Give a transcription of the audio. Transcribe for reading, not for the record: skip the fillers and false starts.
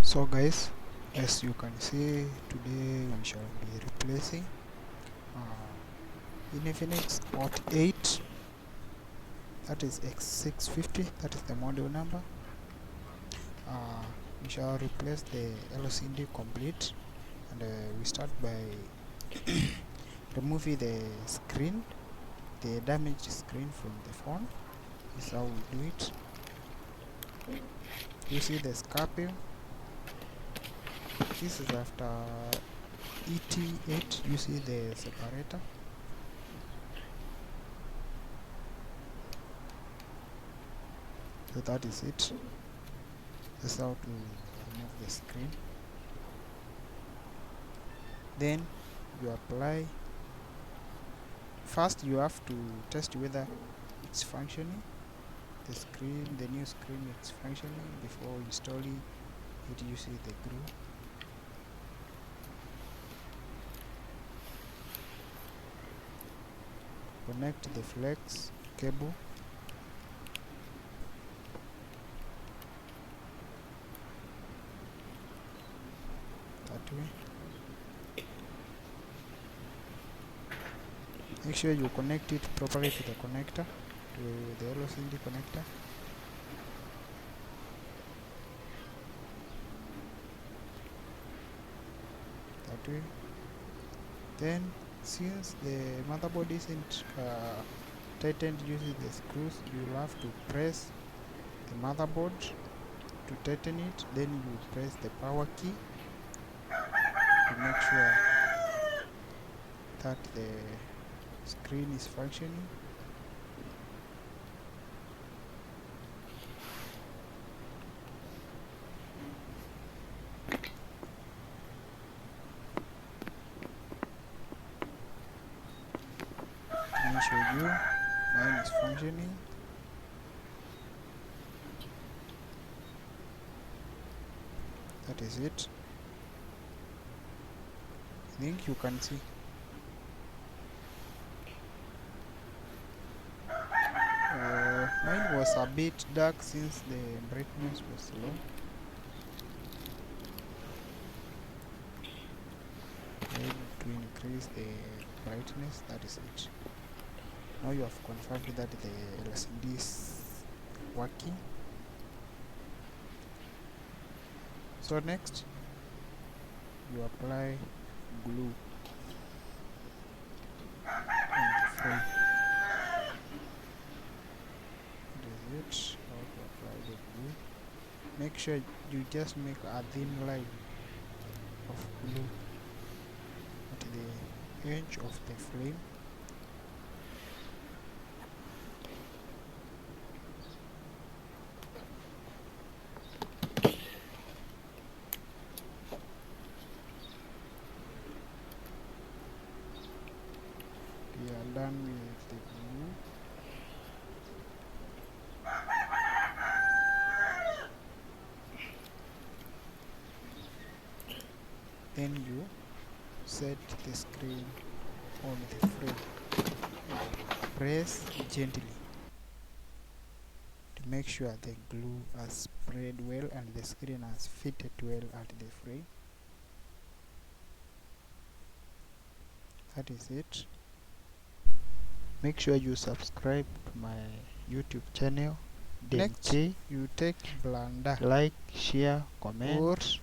So guys, as you can see, today we shall be replacing Infinix Hot 8, that is X650, that is the model number. We shall replace the LCD complete, and we start by removing the screen, the damaged screen from the phone. This is how we do it. You see the scalpel. This is after ET8. You see the separator. So that is it. That's how to remove the screen. Then you apply. First you have to test whether it's functioning. The screen, the new screen, is functioning before installing it. You see the glue. Connect the flex cable. That way. Make sure you connect it properly to the connector, to the LCD connector. That way. Then, since the motherboard isn't tightened using the screws, you'll have to press the motherboard to tighten it. Then you press the power key to make sure that the screen is functioning. Let me show you. Mine is functioning. That is it. I think you can see. Mine was a bit dark since the brightness was low. Then to increase the brightness, that is it. Now you have confirmed that the LCD is working. So next, you apply glue on the frame. That is it. How to apply the glue. Make sure you just make a thin line of glue at the edge of the frame. We are done with the glue. Then you set the screen on the frame. Press gently to make sure the glue has spread well and the screen has fitted well at the frame. That is it. make sure you subscribe to my YouTube channel. Next, Denke, you take blender like, share, or comment.